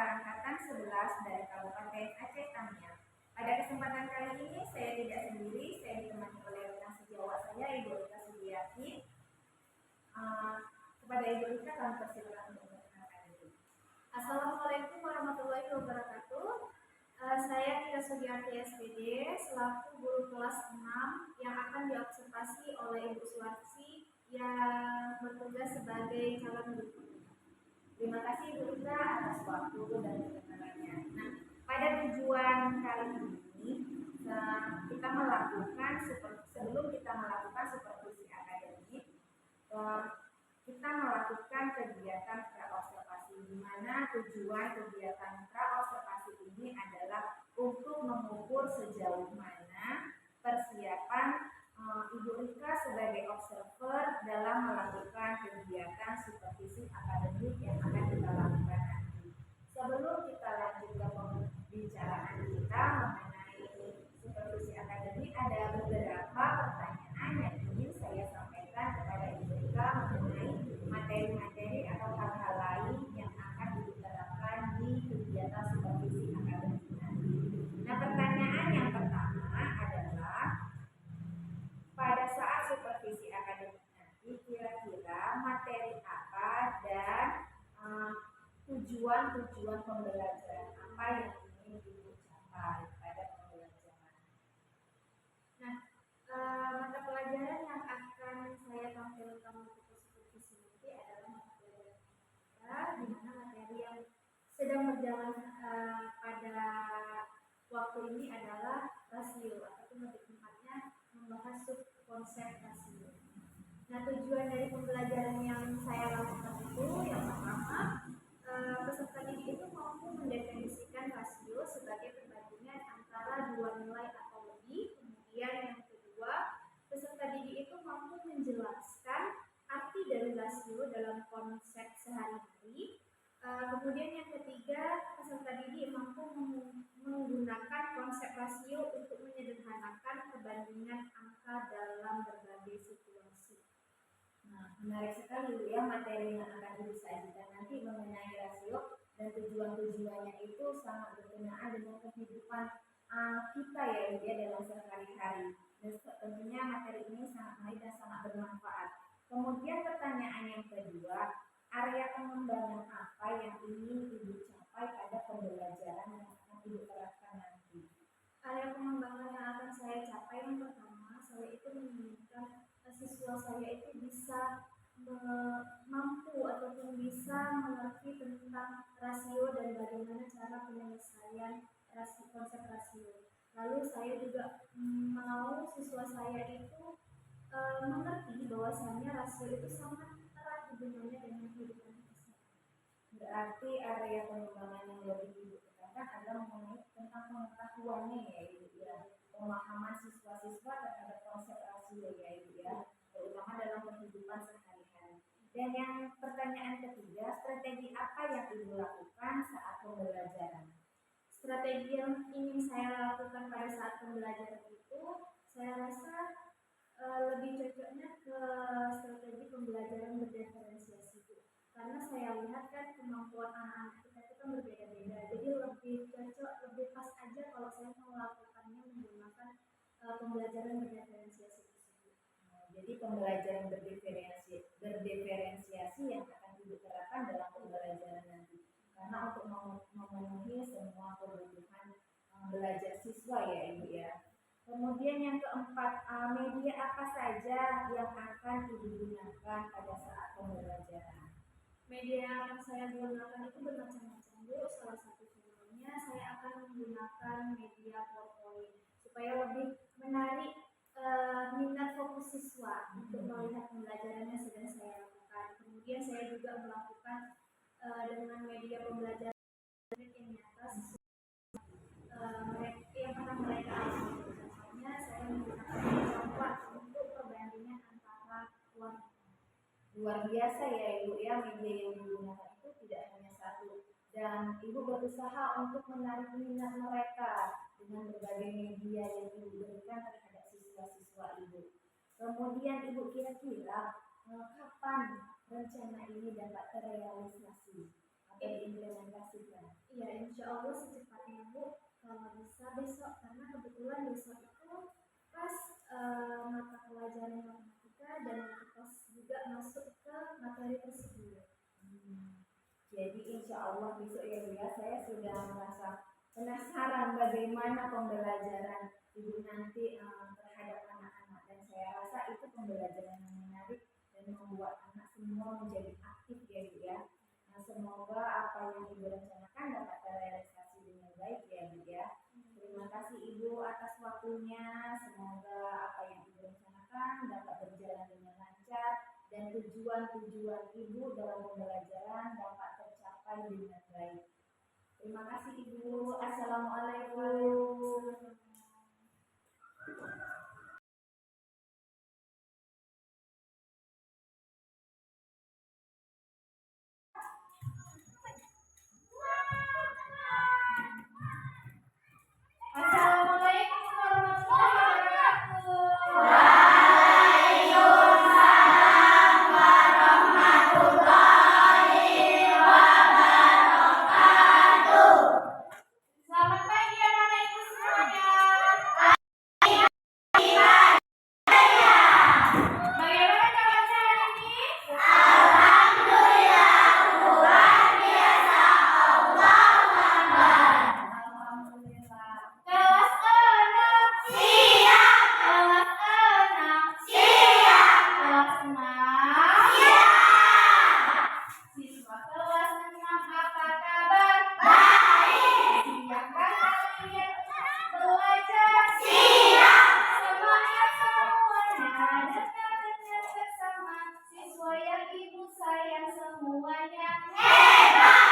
angkatan 11 dari Kabupaten Aceh Tamiang. Pada kesempatan kali ini saya tidak sendiri, saya ditemani oleh rekan sejawat saya, Ibu Rika Sugiati. Kepada Ibu Rika kami persilakan untuk memperkenalkan diri. Assalamualaikum warahmatullahi wabarakatuh. Saya Rika Sugiati SPD selaku guru kelas 6 yang akan diobservasi oleh Ibu Suwarsi yang bertugas sebagai calon guru. Terima kasih Ibu Rika atas waktu dan keterangannya. Nah, pada tujuan kali ini kita melakukan sebelum kita melakukan supervisi akademik, kita melakukan kegiatan praobservasi, di mana tujuan kegiatan praobservasi ini adalah untuk mengukur sejauh mana persiapan Ibu Rika sebagai observer dalam melakukan kegiatan supervisi akademik yang akan kita lakukan nanti. Sebelum kita lanjut ke pembicaraan kita mengenai supervisi akademik, ada beberapa pertanyaan yang ingin saya sampaikan kepada Ibu Rika mengenai materi-materi atau hal-hal lain yang akan diterapkan di kegiatan supervisi akademik nanti. Nah, pertanyaan yang pertama adalah, pada saat supervisi akademik nanti, kira-kira materi apa dan tujuan-tujuan pembelajaran apa yang ingin Ibu capai pada pembelajaran. Nah, mata pelajaran yang akan saya tampilkan untuk supervisi nanti adalah mata pelajaran di mana materi yang sedang berjalan pada waktu ini adalah rasio, ataupun lebih tepatnya membahas konsep rasio. Nah, tujuan dari pembelajaran yang saya lakukan itu yang pertama, peserta didik itu mampu mendefinisikan rasio sebagai perbandingan antara dua nilai atau lebih. Kemudian yang kedua, peserta didik itu mampu menjelaskan arti dari rasio dalam konsep sehari-hari. Kemudian yang ketiga, peserta didik mampu menggunakan konsep rasio untuk menyederhanakan perbandingan angka dalam berbagai situasi. Nah, menarik sekali ya materi yang akan disajikan nanti mengenai rasio, dan tujuan-tujuannya itu sangat berkenaan dengan kehidupan kita ya dalam sehari-hari. Dan tentunya materi ini sangat baik dan sangat bermanfaat. Kemudian pertanyaan yang kedua, area pengembangan apa yang ingin Ibu capai pada pembelajaran yang akan Ibu terapkan nanti? Area pengembangan yang akan saya capai, yang pertama, saya itu menginginkan siswa saya itu bisa mampu ataupun bisa mengerti tentang rasio dan bagaimana cara penyelesaian konsep rasio. Lalu saya juga mau siswa saya itu mengerti bahwasannya rasio itu sangat erat hubungannya dengan kehidupan kesehatan. Berarti area pengembangan yang lebih Ibu tekankan adalah mengenai tentang pengetahuannya ya Ibu ya, pemahaman siswa-siswa terhadap konsep rasio ya Ibu ya, terutama dalam kehidupan sehari-hari. Dan yang pertanyaan ketiga, strategi apa yang Ibu lakukan saat pembelajaran? Strategi yang ingin saya lakukan pada saat pembelajaran itu, saya rasa lebih cocoknya ke strategi pembelajaran berdiferensiasi, karena saya lihat kan kemampuan anak-anak kita itu kan berbeda-beda, jadi lebih cocok, lebih pas aja kalau saya melakukannya menggunakan pembelajaran berdiferensiasi tersebut. Jadi pembelajaran berdiferensiasi yang akan diterapkan dalam pembelajaran nanti, karena untuk memenuhi semua kebutuhan belajar siswa ya Ibu ya. Kemudian yang keempat, media apa saja yang akan Ibu gunakan pada saat pembelajaran? Media yang saya gunakan itu bermacam-macam Bu. Salah satu contohnya saya akan menggunakan media PowerPoint supaya lebih menarik minat fokus siswa untuk melihat pembelajaran yang sedang saya lakukan. Kemudian saya juga melakukan dengan media pembelajaran yang nyata yang pernah mereka alami. Contohnya saya menggunakan contoh untuk perbandingan antara uang. Luar biasa ya Ibu ya, media yang digunakan itu tidak hanya satu, dan Ibu berusaha untuk menarik minat mereka dengan berbagai media yang Ibu berikan terhadap siswa-siswa Ibu. Kemudian Ibu kira-kira kapan rencana ini dapat terrealisasi atau diimplementasikan? Ya, insya Allah secepatnya Bu, kalau bisa besok, karena kebetulan besok itu pas mata pelajaran matematika dan pas juga masuk ke materi tersebut. Jadi insya Allah besok ya Bu ya, saya sudah merasa penasaran bagaimana pembelajaran Ibu nanti terhadap anak-anak, dan saya rasa itu pembelajaran yang menarik dan membuat anak semua menjadi aktif ya Bu ya. Nah, semoga apa yang Ibu rencanakan dapat terrealisasi dengan baik ya Bu ya. Terima kasih Ibu atas waktunya. Semoga apa yang Ibu rencanakan dapat berjalan dengan lancar dan tujuan-tujuan Ibu dalam pembelajaran dapat tercapai dengan baik. Terima kasih Ibu. Assalamualaikum. Assalamualaikum warahmatullahi wabarakatuh. Selamat pagi anak-anak Ibu semuanya. Bagaimana kabar hari ini? Alhamdulillah. Kelas 6 siap. Kelas 6 siap. Kelas 6 siap. Siswa kelas 6 apa kabar? Baik. Siapkah kalian belajar? Siap. Semangat semuanya, dengar bersama. Siswa yang Ibu sayang semuanya hebat.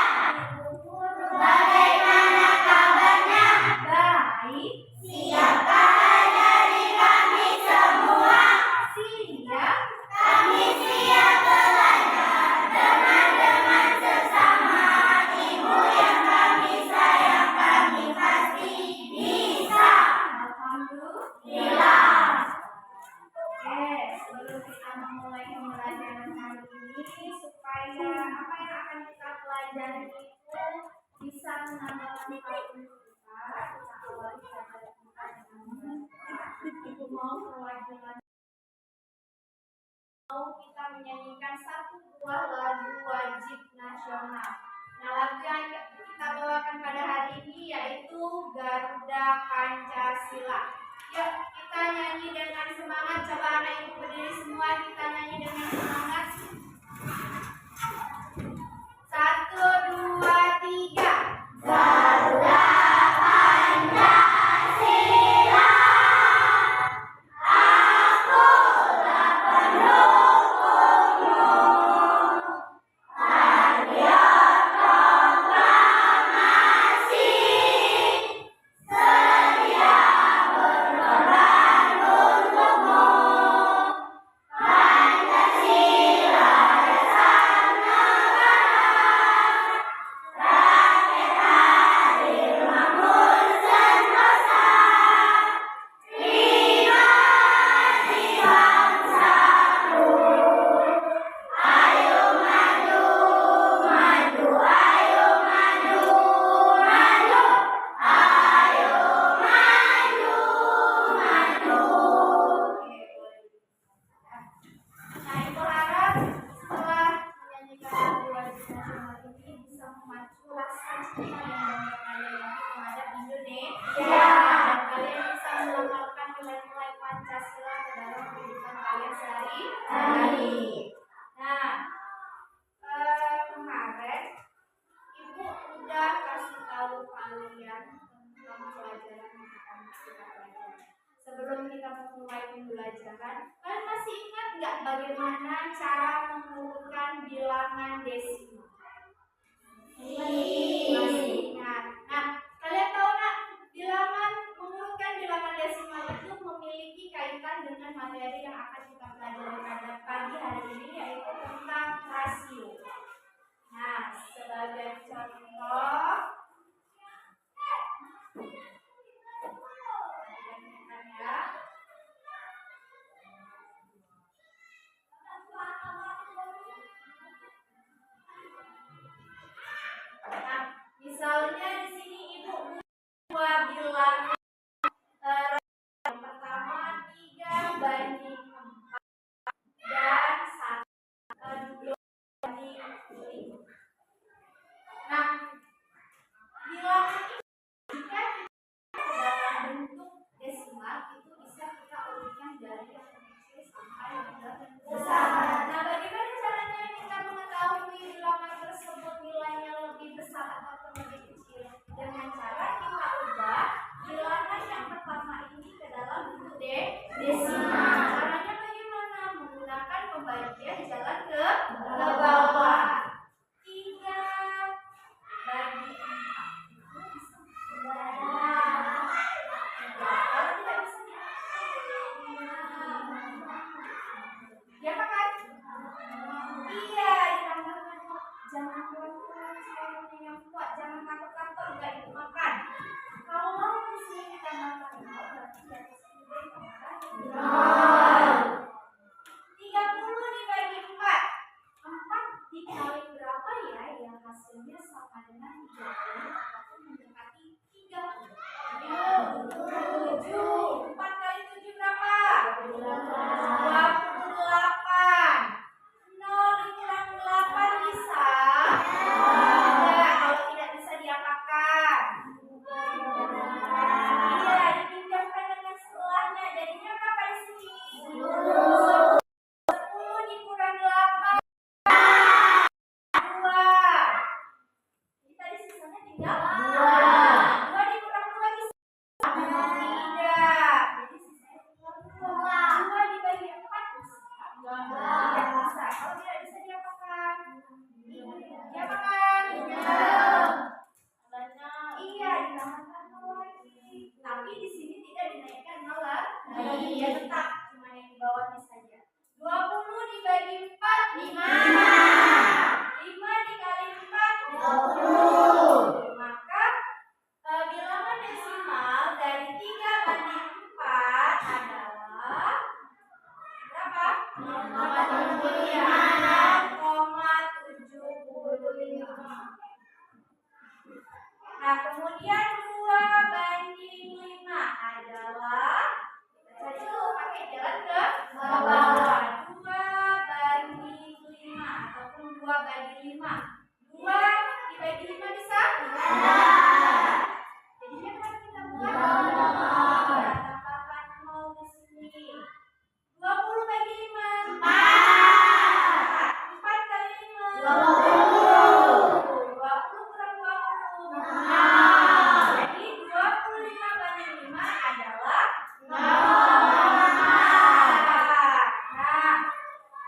Bagaimana kabarnya? Baik. Siapkah dari kami semua? Siap. Kami siap belajar teman-teman sesama. Ibu yang kami sayang, kami pasti bisa. Alhamdulillah. Oke, sebelum kita memulai pembelajaran hari ini, supaya apa yang akan kita pelajari itu bisa menambah manfaat untuk kita awali pelajaran kita dengan Ibu mau perwakilan kita menyanyikan satu buah lagu wajib nasional. Nah, lagu yang kita bawakan pada hari ini yaitu Garuda Pancasila. Yuk kita nyanyi dengan semangat. Coba anak Ibu berdiri semua, kita nyanyi dengan semangat. 1, 2, 3. Garuda Pancasila, aku tak pendukungmu. Patriot proklamasi, sedia berkorban untukmu. Pancasila dasar negara, rakyat hadir makmur sentosa. Terima kasih bangsaku. Ayo maju, maju, ayo maju, maju. Ayo maju, maju. Nah, Ibu harap setelah menyanyikan lagu wajib nasional ini bisa memacu rasa cinta dan bangga kalian terhadap Indonesia. Dan kalian bisa mengamalkan nilai-nilai Pancasila ke dalam kehidupan kalian sehari-hari. Nah, kemarin Ibu udah kasih tahu kalian tentang pelajaran yang akan kita pelajari. Sebelum kita memulai pembelajaran, kalian masih ingat nggak bagaimana cara mengurutkan bilangan desimal? Masih ingat. Nah, kalian tahu nggak mengurutkan bilangan desimal itu memiliki kaitan dengan materi yang akan kita pelajari pada pagi hari ini, yaitu tentang rasio. Nah, sebagai contoh, ya. Nah, misalnya Nah, kemudian 2:5 adalah, kita dulu pakai jalan ke bawah. 2:5 ataupun 2/5. 2 dibagi 5 bisa? Jadinya kan kita buat tambahkan 0 di sini. 20/5. 4 kali 5. 20 kurang 20. Jadi 25/5 adalah 0,4. Nah,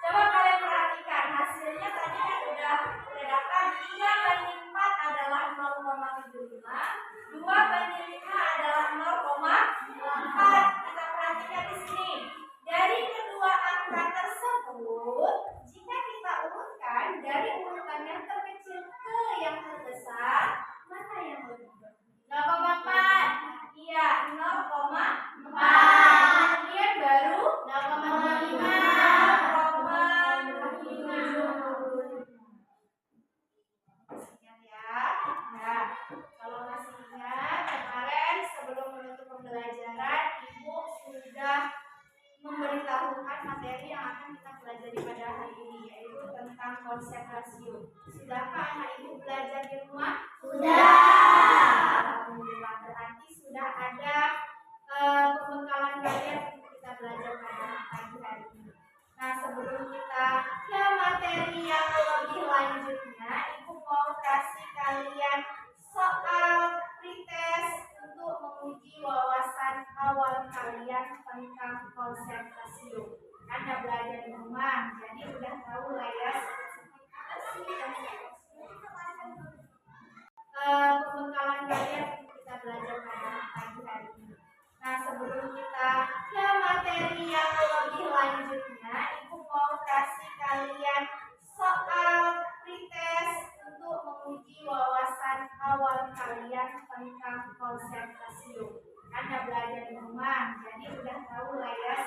coba kalian perhatikan hasilnya tadi kan udah dapat. 3/4 adalah 0,75. 2/5 adalah 0,4. Kita perhatikan di sini. Dari kedua angka tersebut, jika kita urutkan dari urutan yang terkecil ke yang terbesar, mana yang lebih besar? 0,4. Iya, 0,4. Kemudian baru 0,5. Ingat ya. Nah, kalau masih ingat kemarin sebelum menutup pembelajaran, Ibu sudah memberitahukan materi yang akan kita pelajari pada hari ini, yaitu tentang konsep rasio. Sudahkah anak Ibu belajar di rumah? Sudah. Alhamdulillah, berarti sudah ada pembekalan kalian untuk kita belajar pada pagi hari ini. Nah, sebelum kita ke materi yang lebih lanjutnya, Ibu mau kasih kalian soal pretest untuk menguji wawasan awal kalian tentang konsep rasio. Anda belajar di rumah, jadi udah tahu lah ya pembekalan kalian untuk kita belajar pada pagi hari ini. Nah, sebelum kita ke materi yang lebih lanjutnya, Ibu mau kasih kalian soal pretest untuk menguji wawasan awal kalian tentang konsep rasio. Anda belajar di rumah, jadi udah tahu lah ya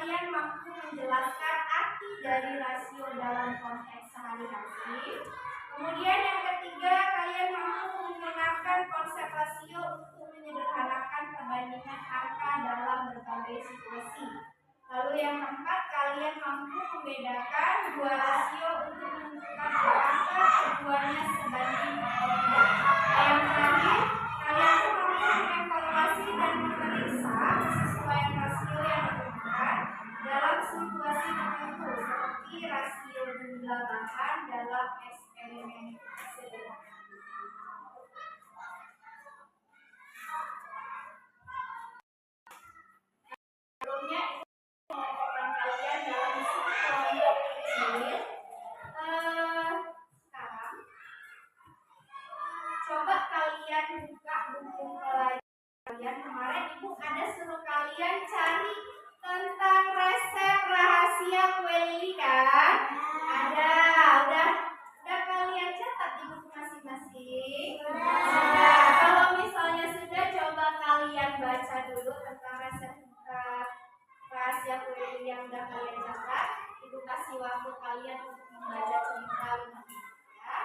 kalian mampu menjelaskan arti dari rasio dalam konteks sehari-hari. Kemudian yang ketiga, kalian mampu menggunakan konsep rasio untuk menyederhanakan perbandingan angka dalam berbagai situasi. Lalu yang keempat, kalian mampu membedakan dua rasio untuk menentukan apakah keduanya sebanding atau tidak. Yang terakhir, kalian mampu mengevaluasi dan memeriksa kesesuaian rasio yang digunakan dalam situasi tertentu, seperti rasio jumlah bahan dalam eksperimen sederhana. Sebelumnya mengelompokkan kalian dalam subkelompok kecil. Sekarang coba kalian buka buku pelajaran kalian. Kemarin ibu ada suruh kalian cari tentang resep rahasia kue lili kan? Ada, udah kalian catat di buku masing-masing. Sudah. Kalau misalnya sudah, coba kalian baca dulu tentang resep rahasia kue lili yang udah kalian catat. Ibu kasih waktu kalian untuk membaca cerita 5 menit ya.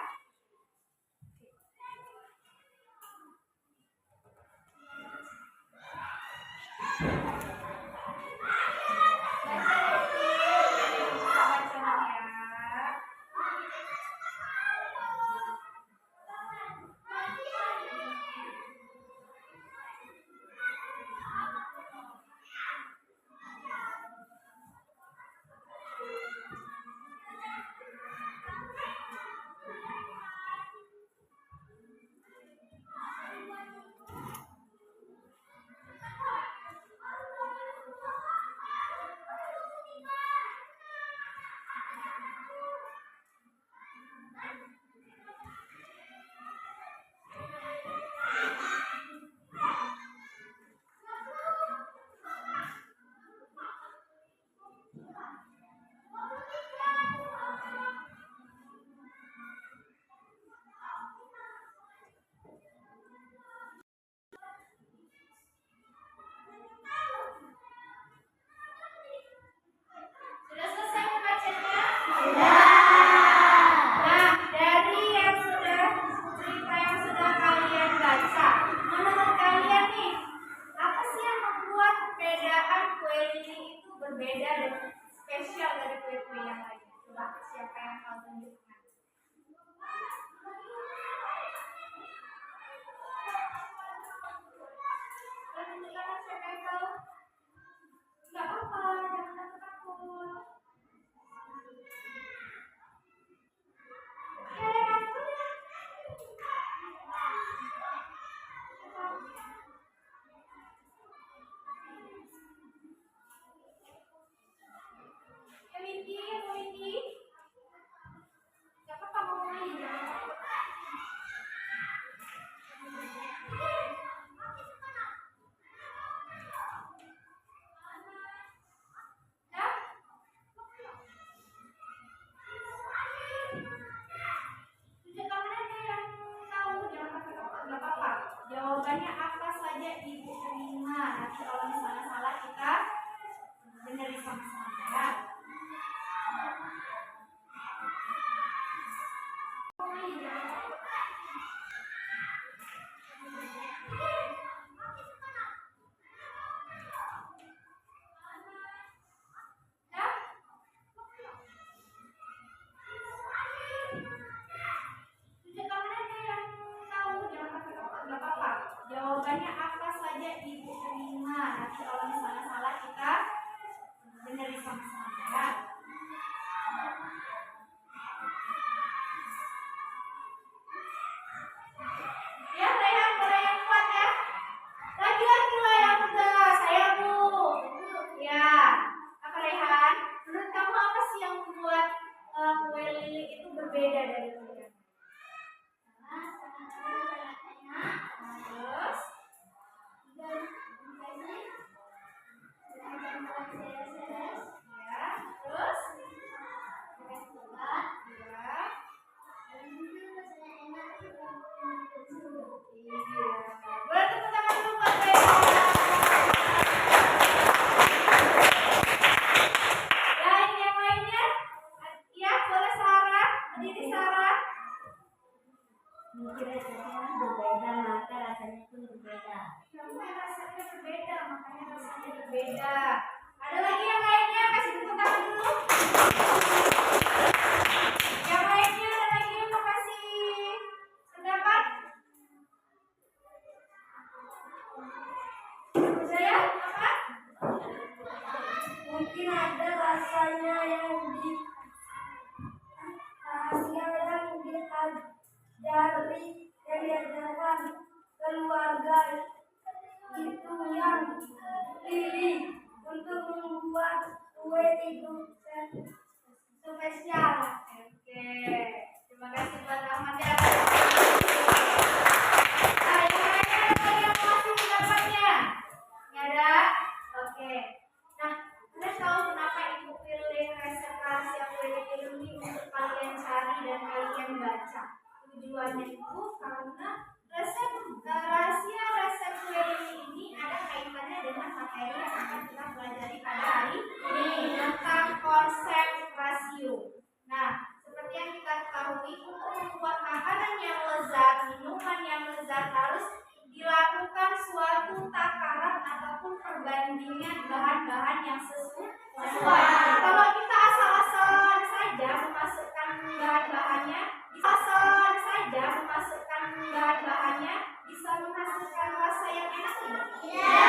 Sudah selesai membacanya? Nah, dari yang sudah cerita yang sudah kalian baca, menurut kalian nih, apa sih yang membuat perbedaan kue lili itu berbeda dan spesial dari kue-kue yang lain? Coba siapa yang mau tunjukkan? Tunjukkan siapa yang tahu? Nggak apa-apa, jangan takut-takut. Windy, nggak apa-apa ngomong aja. Jawabannya apa saja ibu terima. Nanti kalau misalnya salah kita benerin sama-sama ya. Jawabannya apa saja ibu terima. Nanti kalau misalnya salah kita benerin sama-sama ya. Ya, Rehan, boleh yang kuat ya. Lagi-lagi lah yang udah. Saya Bu. Ya, apa Rehan? Menurut kamu apa sih yang membuat kue lili itu berbeda dari kue yang lain? Terus? Ya. rahasianya yang diajarkan keluarga itu yang pilih untuk membuat kue itu spesial. Oke, terima kasih buat Ahmad ya. Nah, yang lainnya ada yang masih pendapatnya? Nggak ada? Oke. Nah, kalian tahu kenapa ibu pilih resep rahasia kue ini untuk kalian cari dan kalian baca? Tujuannya itu karena resep rahasia resep kue ini ada kaitannya dengan materi yang akan kita pelajari pada hari ini tentang konsep rasio. Nah, seperti yang kita ketahui, untuk membuat makanan yang lezat, minuman yang lezat harus dilakukan suatu takaran ataupun perbandingan bahan-bahan yang sesuai. Kalau kita asal-asalan saja memasukkan bahan-bahannya, bisa menghasilkan rasa yang enak tidak? Ya.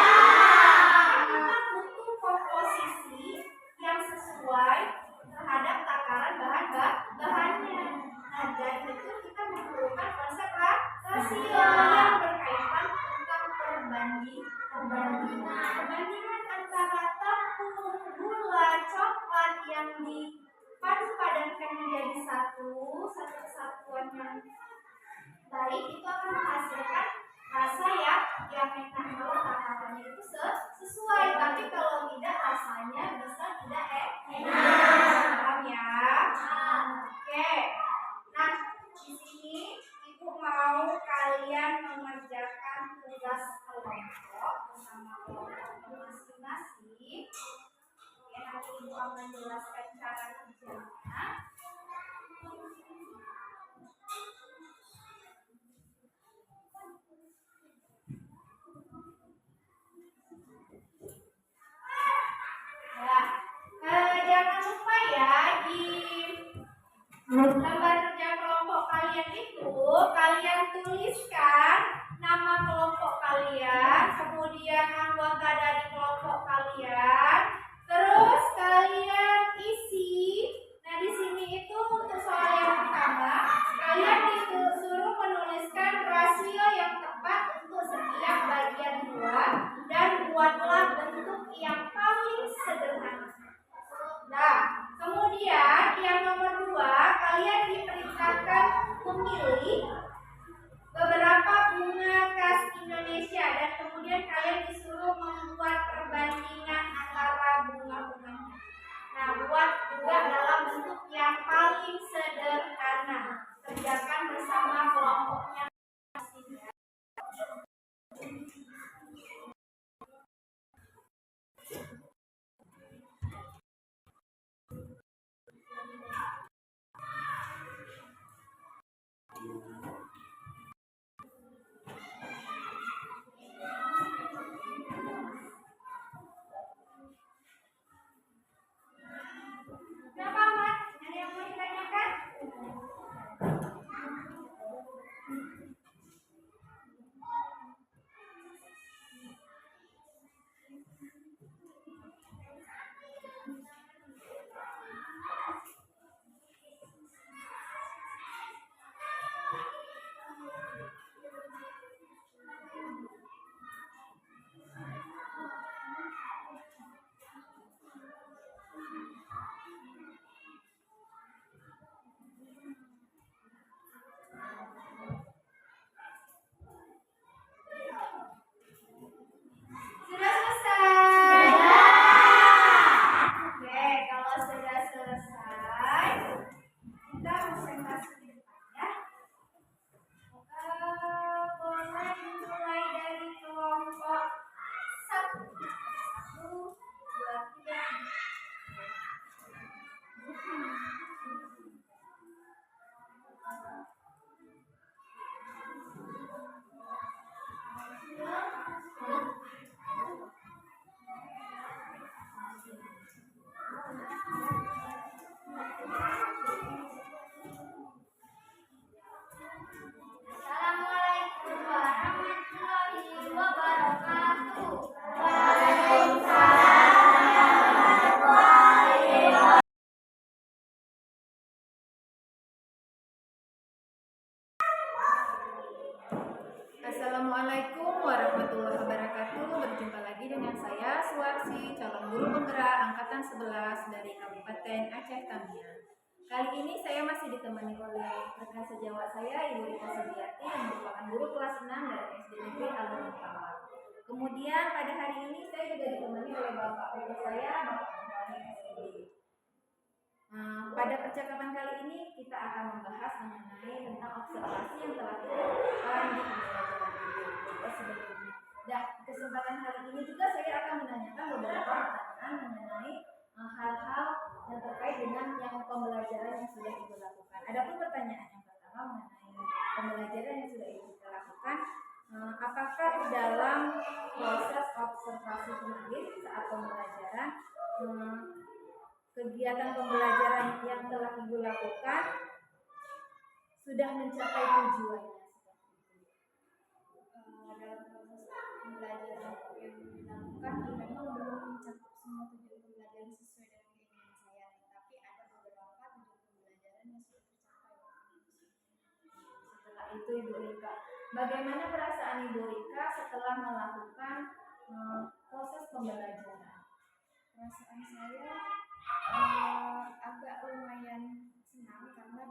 Kita butuh komposisi yang sesuai terhadap takaran bahan-bahannya. Nah, dari itu kita memerlukan konsep rasio yang berkaitan tentang perbandingan antara tepung, gula, coklat yang dipadu-padankan menjadi satu kesatuan yang baik, itu akan menghasilkan rasa yang enak kalau takarannya itu sesuai. Tapi kalau tidak, rasanya bisa tidak enak. Paham ya? Oke. Nah, di sini ibu mau kalian mengerjakan tugas kelompok bersama kelompok masing-masing. Oke, nanti ibu akan menjelaskan cara kerjanya. Jangan lupa ya, di lembar kerja kelompok kalian itu kalian tuliskan nama kelompok kalian, kemudian anggota dari kelompok kalian, terus kalian isi. Nah, di sini itu untuk soal yang pertama, kalian disuruh menuliskan rasio yang tepat untuk setiap bagian buah dan buatlah bentuk yang paling sederhana. Nah, kemudian yang nomor 2, kalian diperintahkan memilih beberapa Assalamualaikum warahmatullahi wabarakatuh. Berjumpa lagi dengan saya Suwarsi, calon guru penggerak angkatan 11 dari Kabupaten Aceh Tamiang. Kali ini saya masih ditemani oleh rekan sejawat saya, Ibu Rika Sugiati, yang merupakan guru kelas 6 dari SD Negeri Alun Utara. Kemudian pada hari ini saya juga ditemani oleh Bapak Ibu saya, Bapak Menteri SD. Pada percakapan kali ini kita akan membahas mengenai tentang observasi yang telah dilakukan di pembelajaran ini sebelumnya. Dan kesempatan hari ini juga saya akan menanyakan beberapa pertanyaan mengenai hal-hal yang terkait dengan yang pembelajaran yang sudah Ibu lakukan. Adapun pertanyaan yang pertama mengenai pembelajaran yang sudah Ibu lakukan, apakah dalam proses observasi kemarin saat pembelajaran kegiatan pembelajaran yang telah Ibu lakukan sudah mencapai tujuannya? Dalam proses pembelajaran yang dilakukan memang belum mencakup semua tujuan pembelajaran sesuai dengan keinginan saya, tapi ada beberapa tujuan pembelajaran yang sudah tercapai. Setelah itu Ibu Rika, bagaimana perasaan Ibu Rika setelah melakukan proses pembelajaran? Perasaan saya agak lumayan senang karena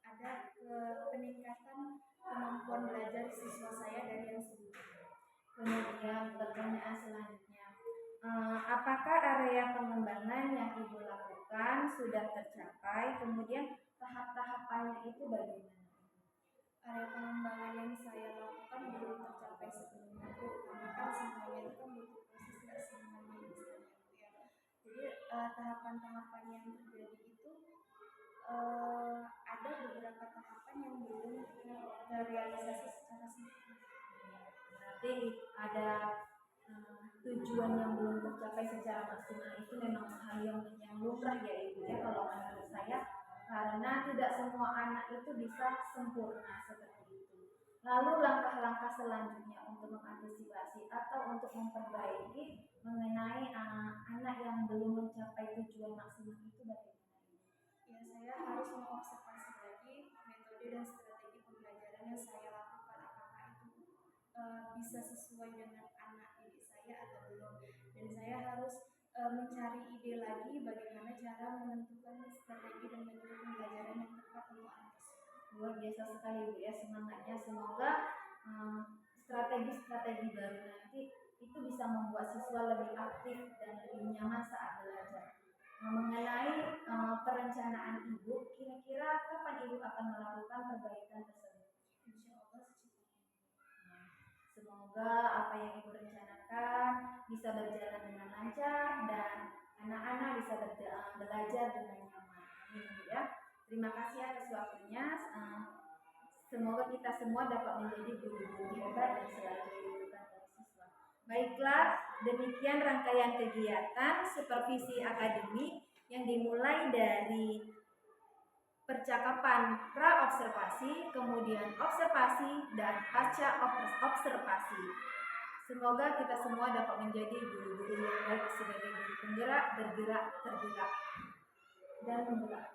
ada peningkatan kemampuan belajar siswa saya dari yang sebelumnya. Kemudian pertanyaan selanjutnya, apakah area pengembangan yang Ibu lakukan sudah tercapai? Kemudian tahap-tahapannya itu bagaimana? Area pengembangan yang saya lakukan belum tercapai sebelumnya, Bu, karena kan semuanya itu kan butuh proses, nggak semuanya instan, ya. Jadi tahapan-tahapan yang terjadi itu ada beberapa tahapan yang belum terrealisasi secara sempurna. Berarti ada tujuan yang belum tercapai secara maksimal, itu memang hal yang lumrah ya Ibu ya, kalau menurut saya, karena tidak semua anak itu bisa sempurna seperti itu. Lalu langkah-langkah selanjutnya untuk mengantisipasi atau untuk memperbaiki mengenai anak yang belum mencapai tujuan maksimal itu bagaimana? Ya, saya harus mengobservasi lagi metode dan strategi pembelajaran yang saya lakukan, apakah itu bisa sesuai dengan anak didik saya atau belum, dan saya harus mencari ide lagi bagaimana cara menentukan strategi dan metode pembelajaran yang tepat untuk anak tersebut. Luar biasa sekali Bu ya, semangatnya. Semoga strategi-strategi baru nanti itu bisa membuat siswa lebih aktif dan lebih nyaman saat belajar. Mengenai perencanaan Ibu, kira-kira kapan Ibu akan melakukan perbaikan tersebut? Insya Allah secepatnya. Semoga apa yang Ibu rencanakan bisa berjalan dengan lancar dan anak-anak bisa belajar dengan nyaman. Amin ya. Terima kasih atas waktunya. Semoga kita semua dapat menjadi guru-guru hebat dan selalu dirindukan oleh siswa. Baiklah, demikian rangkaian kegiatan supervisi akademik yang dimulai dari percakapan pra-observasi, kemudian observasi, dan pasca observasi. Semoga kita semua dapat menjadi guru-guru yang baik sebagai guru penggerak, bergerak, tergerak, dan menggerak.